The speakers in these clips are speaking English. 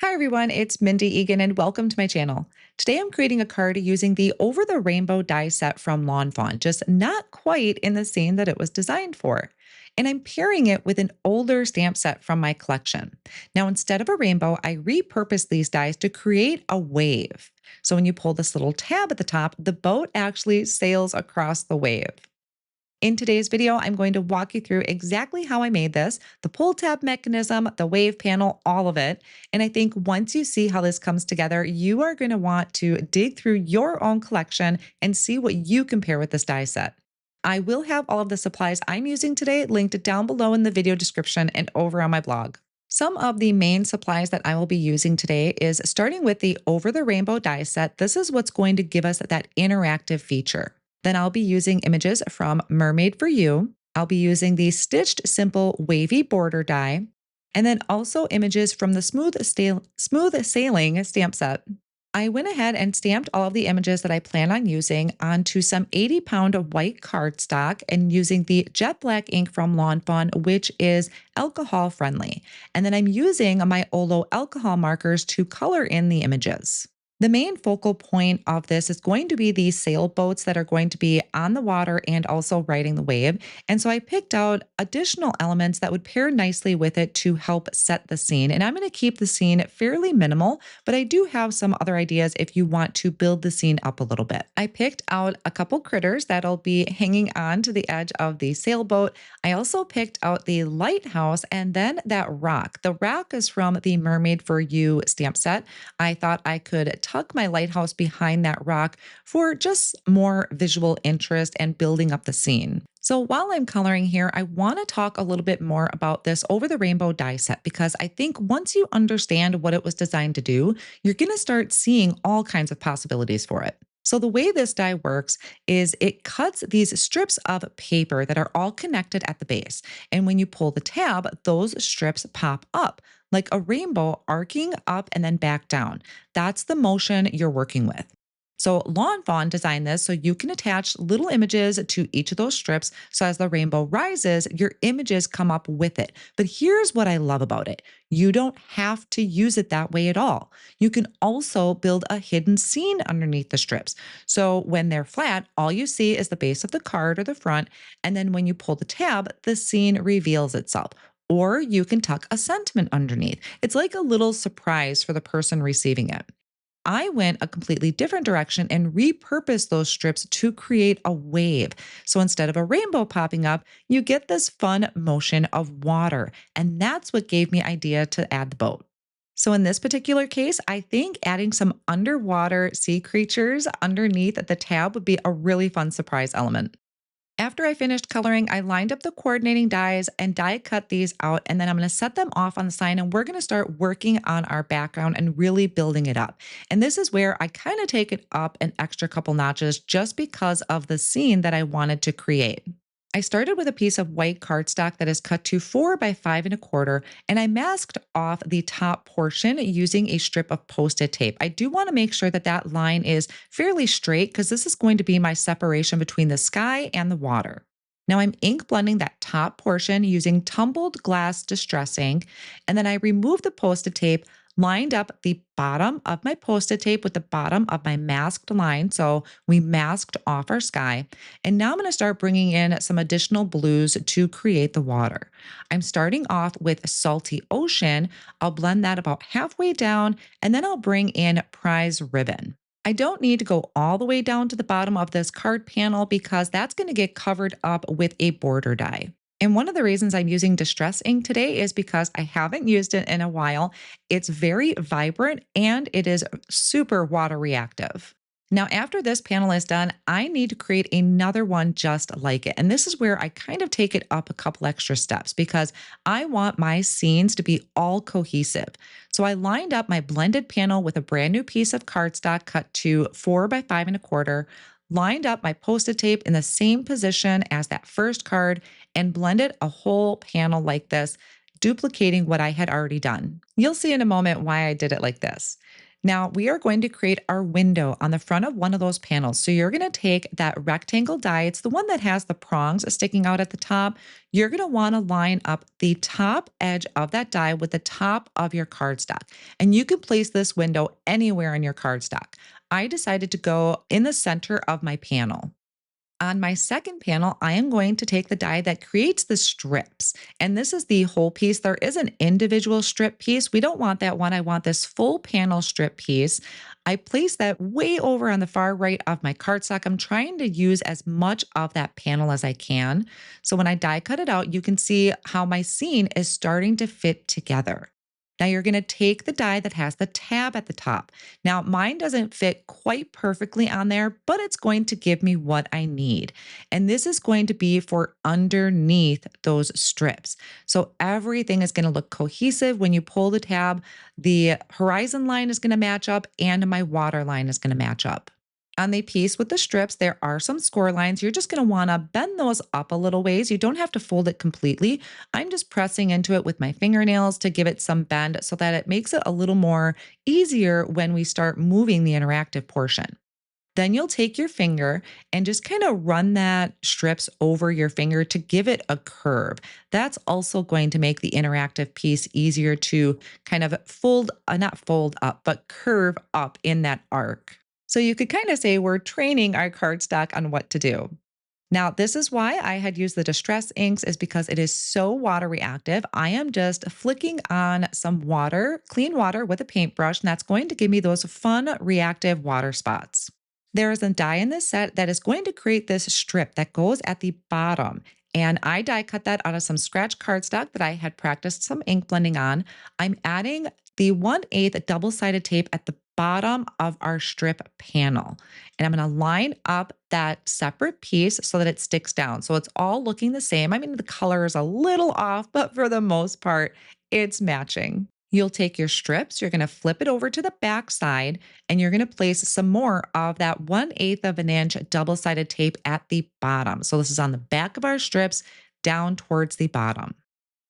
Hi everyone, it's Mindy, Eggen, and welcome to my channel. Today I'm creating a card using the Over the Rainbow die set from Lawn Fawn, just not quite in the scene that it was designed for. And I'm pairing it with an older stamp set from my collection. Now, instead of a rainbow, I repurposed these dies to create a wave. So when you pull this little tab at the top, the boat actually sails across the wave. In today's video, I'm going to walk you through exactly how I made this, the pull tab mechanism, the wave panel, all of it. And I think once you see how this comes together, you are going to want to dig through your own collection and see what you compare with this die set. I will have all of the supplies I'm using today linked down below in the video description and over on my blog. Some of the main supplies that I will be using today is starting with the Over the Rainbow die set. This is what's going to give us that interactive feature. Then I'll be using images from Mermaid For You. I'll be using the Stitched Simple Wavy Border die, and then also images from the Smooth Sailing stamp set. I went ahead and stamped all of the images that I plan on using onto some 80-pound white cardstock and using the jet black ink from Lawn Fawn, which is alcohol friendly. And then I'm using my OLO alcohol markers to color in the images. The main focal point of this is going to be these sailboats that are going to be on the water and also riding the wave. And so I picked out additional elements that would pair nicely with it to help set the scene. And I'm going to keep the scene fairly minimal, but I do have some other ideas if you want to build the scene up a little bit. I picked out a couple critters that'll be hanging on to the edge of the sailboat. I also picked out the lighthouse and then that rock. The rock is from the Mermaid For You stamp set. I thought I could tuck my lighthouse behind that rock for just more visual interest and building up the scene. So while I'm coloring here, I want to talk a little bit more about this Over the Rainbow die set because I think once you understand what it was designed to do, you're going to start seeing all kinds of possibilities for it. So the way this die works is it cuts these strips of paper that are all connected at the base. And when you pull the tab, those strips pop up like a rainbow arcing up and then back down. That's the motion you're working with. So Lawn Fawn designed this so you can attach little images to each of those strips. So as the rainbow rises, your images come up with it. But here's what I love about it. You don't have to use it that way at all. You can also build a hidden scene underneath the strips. So when they're flat, all you see is the base of the card or the front. And then when you pull the tab, the scene reveals itself. Or you can tuck a sentiment underneath. It's like a little surprise for the person receiving it. I went a completely different direction and repurposed those strips to create a wave. So instead of a rainbow popping up, you get this fun motion of water. And that's what gave me idea to add the boat. So in this particular case, I think adding some underwater sea creatures underneath the tab would be a really fun surprise element. After I finished coloring, I lined up the coordinating dies and die cut these out, and then I'm going to set them off on the sign and we're going to start working on our background and really building it up. And this is where I kind of take it up an extra couple notches just because of the scene that I wanted to create. I started with a piece of white cardstock that is cut to 4 by 5 1/4, and I masked off the top portion using a strip of Post-it tape. I do want to make sure that that line is fairly straight because this is going to be my separation between the sky and the water. Now I'm ink blending that top portion using Tumbled glass distress ink, and then I removed the Post-it tape, lined up the bottom of my Post-it tape with the bottom of my masked line. So we masked off our sky. And now I'm going to start bringing in some additional blues to create the water. I'm starting off with Salty Ocean. I'll blend that about halfway down, and then I'll bring in Prize Ribbon. I don't need to go all the way down to the bottom of this card panel because that's going to get covered up with a border die. And one of the reasons I'm using Distress ink today is because I haven't used it in a while. It's very vibrant and it is super water reactive. Now, after this panel is done, I need to create another one just like it. And this is where I kind of take it up a couple extra steps because I want my scenes to be all cohesive. So I lined up my blended panel with a brand new piece of cardstock cut to 4 by 5 1/4, lined up my Post-it tape in the same position as that first card, and blended a whole panel like this, duplicating what I had already done. You'll see in a moment why I did it like this. Now we are going to create our window on the front of one of those panels. So you're going to take that rectangle die. It's the one that has the prongs sticking out at the top. You're going to want to line up the top edge of that die with the top of your cardstock. And you can place this window anywhere in your cardstock. I decided to go in the center of my panel. On my second panel, I am going to take the die that creates the strips. And this is the whole piece. There is an individual strip piece. We don't want that one. I want this full panel strip piece. I place that way over on the far right of my cardstock. I'm trying to use as much of that panel as I can. So when I die cut it out, you can see how my scene is starting to fit together. Now you're going to take the die that has the tab at the top. Now, mine doesn't fit quite perfectly on there, but it's going to give me what I need. And this is going to be for underneath those strips. So everything is going to look cohesive. When you pull the tab, the horizon line is going to match up and my water line is going to match up. On the piece with the strips, there are some score lines. You're just going to want to bend those up a little ways. You don't have to fold it completely. I'm just pressing into it with my fingernails to give it some bend so that it makes it a little more easier when we start moving the interactive portion. Then you'll take your finger and just kind of run that strips over your finger to give it a curve. That's also going to make the interactive piece easier to kind of fold, not fold up, but curve up in that arc. So you could kind of say we're training our cardstock on what to do. Now, this is why I had used the distress inks is because it is so water reactive. I am just flicking on some water, clean water with a paintbrush, and that's going to give me those fun reactive water spots. There is a die in this set that is going to create this strip that goes at the bottom. And I die cut that out of some scratch cardstock that I had practiced some ink blending on. I'm adding the 1/8 double-sided tape at the bottom of our strip panel. And I'm going to line up that separate piece so that it sticks down. So it's all looking the same. I mean, the color is a little off, but for the most part, it's matching. You'll take your strips, you're going to flip it over to the back side, and you're going to place some more of that 1/8 of an inch double sided tape at the bottom. So this is on the back of our strips down towards the bottom.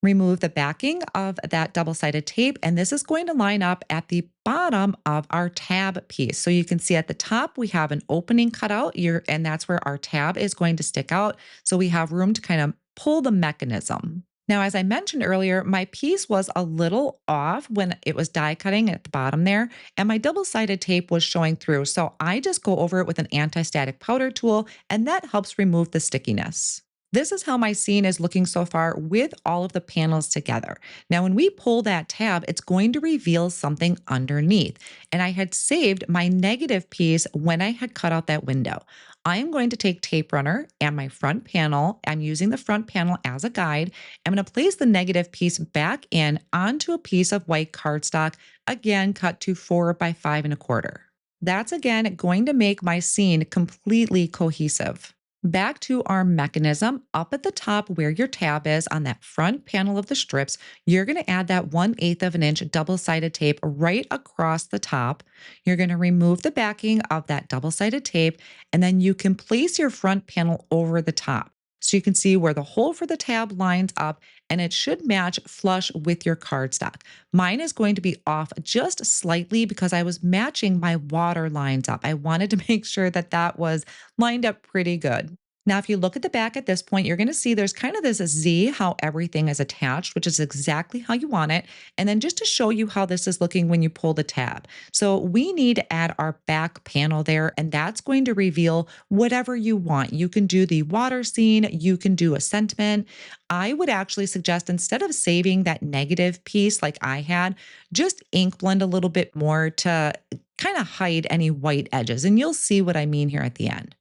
Remove the backing of that double sided tape, and this is going to line up at the bottom of our tab piece. So you can see at the top, we have an opening cut out here, and that's where our tab is going to stick out. So we have room to kind of pull the mechanism. Now, as I mentioned earlier, my piece was a little off when it was die cutting at the bottom there, and my double-sided tape was showing through. So I just go over it with an anti-static powder tool, and that helps remove the stickiness. This is how my scene is looking so far with all of the panels together. Now, when we pull that tab, it's going to reveal something underneath. And I had saved my negative piece when I had cut out that window. I am going to take tape runner and my front panel. I'm using the front panel as a guide. I'm going to place the negative piece back in onto a piece of white cardstock, again, cut to 4 by 5 1/4. That's again going to make my scene completely cohesive. Back to our mechanism, up at the top where your tab is on that front panel of the strips, you're going to add that 1/8 of an inch double-sided tape right across the top. You're going to remove the backing of that double-sided tape, and then you can place your front panel over the top. So you can see where the hole for the tab lines up, and it should match flush with your cardstock. Mine is going to be off just slightly because I was matching my water lines up. I wanted to make sure that that was lined up pretty good. Now, if you look at the back at this point, you're going to see there's kind of this Z, how everything is attached, which is exactly how you want it. And then just to show you how this is looking when you pull the tab. So we need to add our back panel there, and that's going to reveal whatever you want. You can do the water scene, you can do a sentiment. I would actually suggest instead of saving that negative piece like I had, just ink blend a little bit more to kind of hide any white edges. And you'll see what I mean here at the end.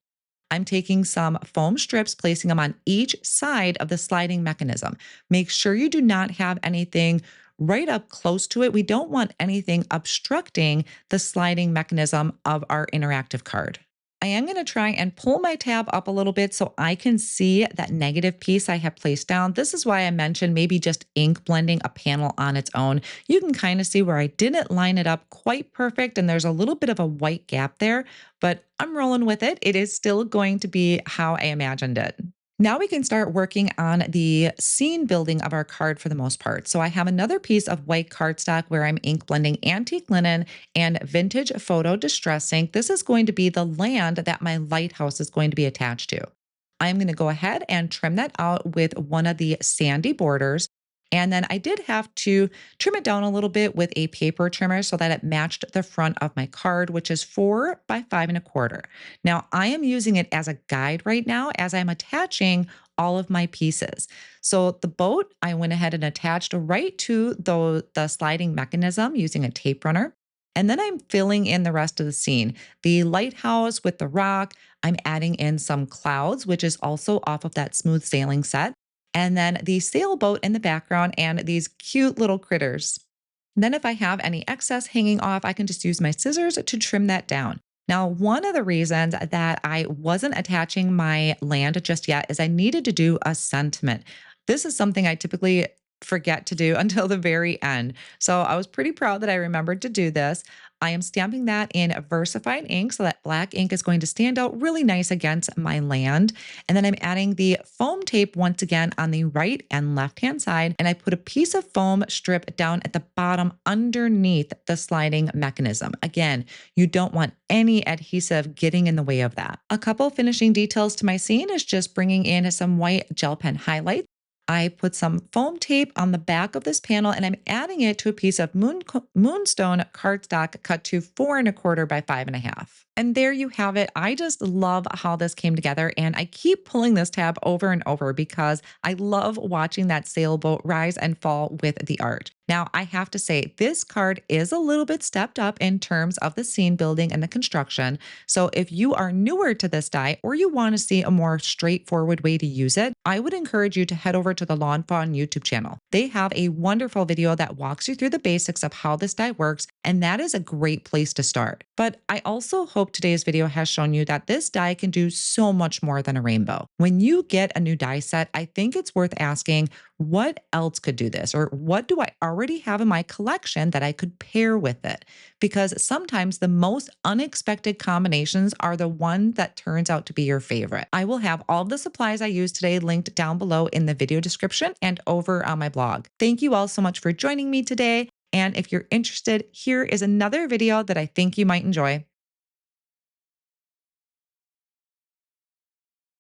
I'm taking some foam strips, placing them on each side of the sliding mechanism. Make sure you do not have anything right up close to it. We don't want anything obstructing the sliding mechanism of our interactive card. I am going to try and pull my tab up a little bit so I can see that negative piece I have placed down. This is why I mentioned maybe just ink blending a panel on its own. You can kind of see where I didn't line it up quite perfect and there's a little bit of a white gap there, but I'm rolling with it. It is still going to be how I imagined it. Now we can start working on the scene building of our card for the most part. So I have another piece of white cardstock where I'm ink blending antique linen and vintage photo distress ink. This is going to be the land that my lighthouse is going to be attached to. I'm going to go ahead and trim that out with one of the sandy borders. And then I did have to trim it down a little bit with a paper trimmer so that it matched the front of my card, which is 4 by 5 1/4. Now, I am using it as a guide right now as I'm attaching all of my pieces. So the boat, I went ahead and attached right to the sliding mechanism using a tape runner. And then I'm filling in the rest of the scene. The lighthouse with the rock, I'm adding in some clouds, which is also off of that smooth sailing set. And then the sailboat in the background and these cute little critters. Then, if I have any excess hanging off, I can just use my scissors to trim that down. Now, one of the reasons that I wasn't attaching my land just yet is I needed to do a sentiment. This is something I typically forget to do until the very end. So I was pretty proud that I remembered to do this. I am stamping that in Versafine ink so that black ink is going to stand out really nice against my land. And then I'm adding the foam tape once again on the right and left hand side. And I put a piece of foam strip down at the bottom underneath the sliding mechanism. Again, you don't want any adhesive getting in the way of that. A couple finishing details to my scene is just bringing in some white gel pen highlights. I put some foam tape on the back of this panel and I'm adding it to a piece of Moonstone cardstock cut to 4 1/4 by 5 1/2. And there you have it. I just love how this came together. And I keep pulling this tab over and over because I love watching that sailboat rise and fall with the art. Now, I have to say, this card is a little bit stepped up in terms of the scene building and the construction. So, if you are newer to this die or you want to see a more straightforward way to use it, I would encourage you to head over to the Lawn Fawn YouTube channel. They have a wonderful video that walks you through the basics of how this die works, and that is a great place to start. But I also hope today's video has shown you that this die can do so much more than a rainbow. When you get a new die set, I think it's worth asking, what else could do this? Or what do I already have in my collection that I could pair with it? Because sometimes the most unexpected combinations are the one that turns out to be your favorite. I will have all of the supplies I used today linked down below in the video description and over on my blog. Thank you all so much for joining me today. And if you're interested, here is another video that I think you might enjoy.